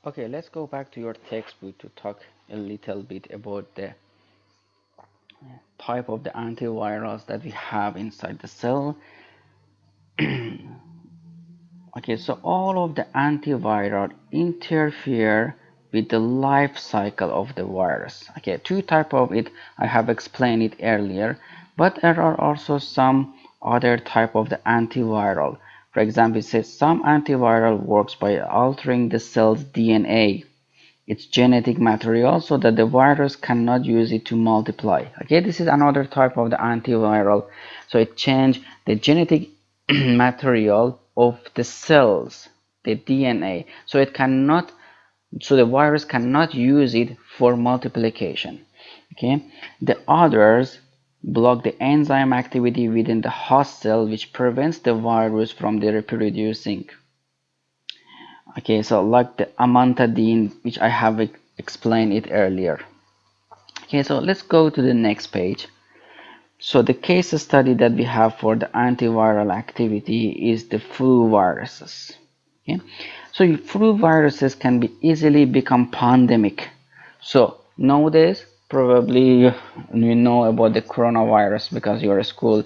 Okay, let's go back to your textbook to talk a little bit about the type of the antivirals that we have inside the cell. Okay, so all of the antiviral interfere with the life cycle of the virus. Okay, two type of it, I have explained it earlier, but there are also some other type of the antiviral. For example, it says some antiviral works by altering the cell's DNA, its genetic material, so that the virus cannot use it to multiply. Okay, this is another type of the antiviral. So it change the genetic material of the cells, the DNA, so it cannot, so the virus cannot use it for multiplication. Okay, the others block the enzyme activity within the host cell, which prevents the virus from the reproducing. Okay, so like the amantadine, which I have explained it earlier. Okay, so let's go to the next page. So the case study that we have for the antiviral activity is the flu viruses. Okay, so flu viruses can be easily become pandemic. So nowadays, probably you know about the coronavirus because your school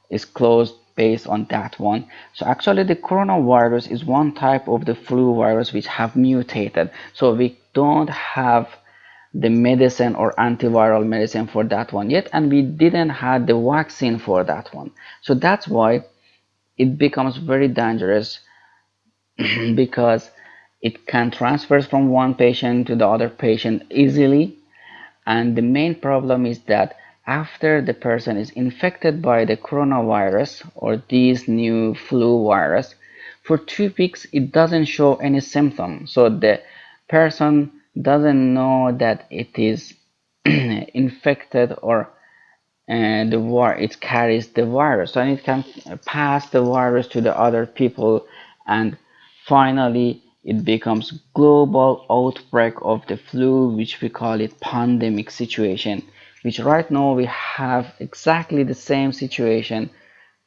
is closed based on that one. So actually the coronavirus is one type of the flu virus which have mutated. So we don't have the medicine or antiviral medicine for that one yet, and we didn't have the vaccine for that one. So that's why it becomes very dangerous because it can transfer from one patient to the other patient easily. And the main problem is that after the person is infected by the coronavirus or this new flu virus, for 2 weeks it doesn't show any symptom. So the person doesn't know that it is infected or it carries the virus, and it can pass the virus to the other people, and finally it becomes global outbreak of the flu, which we call it pandemic situation, which right now we have exactly the same situation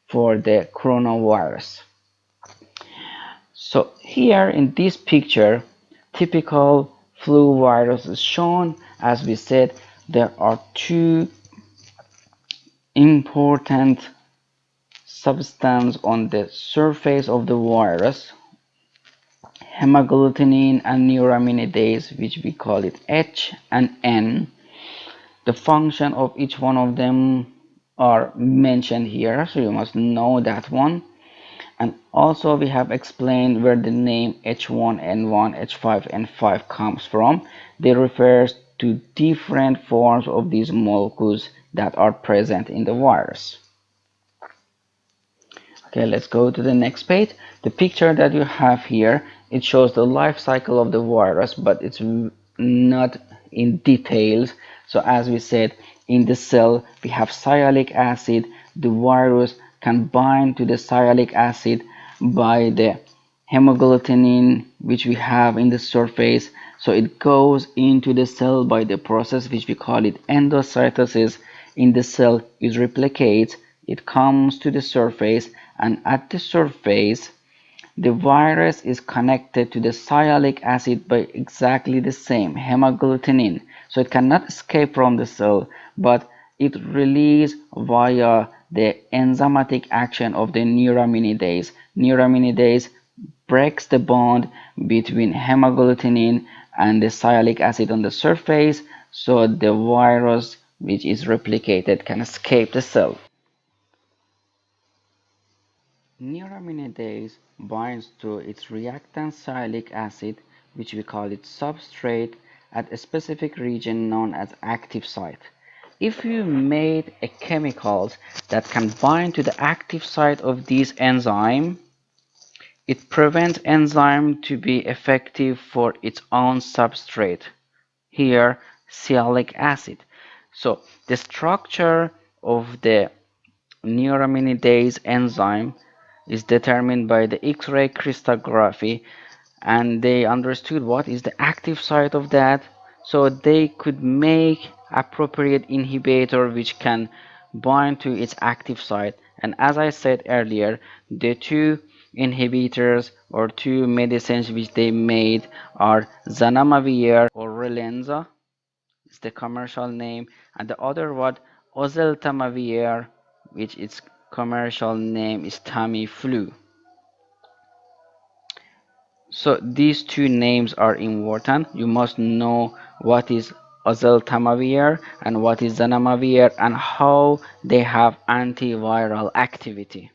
for the coronavirus. So here in this picture, typical flu virus is shown. As we said, there are two important substance on the surface of the virus, hemagglutinin and neuraminidase, which we call it H and N. The function of each one of them are mentioned here, so you must know that one. And also we have explained where the name H1N1, H5N5 comes from. They refer to different forms of these molecules that are present in the virus. Okay, let's go to the next page. The picture that you have here, it shows the life cycle of the virus, but it's not in details. So as we said, in the cell we have sialic acid. The virus can bind to the sialic acid by the hemagglutinin which we have in the surface. So it goes into the cell by the process which we call it endocytosis. In the cell it replicates, it comes to the surface, and at the surface the virus is connected to the sialic acid by exactly the same hemagglutinin. So it cannot escape from the cell, but it releases via the enzymatic action of the neuraminidase. Neuraminidase breaks the bond between hemagglutinin and the sialic acid on the surface, so the virus which is replicated can escape the cell. Neuraminidase binds to its reactant sialic acid, which we call it substrate, at a specific region known as active site. If you made a chemicals that can bind to the active site of this enzyme, it prevents enzyme to be effective for its own substrate, here sialic acid. So the structure of the neuraminidase enzyme is determined by the X-ray crystallography, and they understood what is the active site of that, so they could make appropriate inhibitor which can bind to its active site. And as I said earlier, the two inhibitors or two medicines which they made are zanamivir or Relenza is the commercial name, and the other one oseltamivir, which its commercial name is Tamiflu. So these two names are important. You must know what is oseltamivir and what is zanamivir and how they have antiviral activity.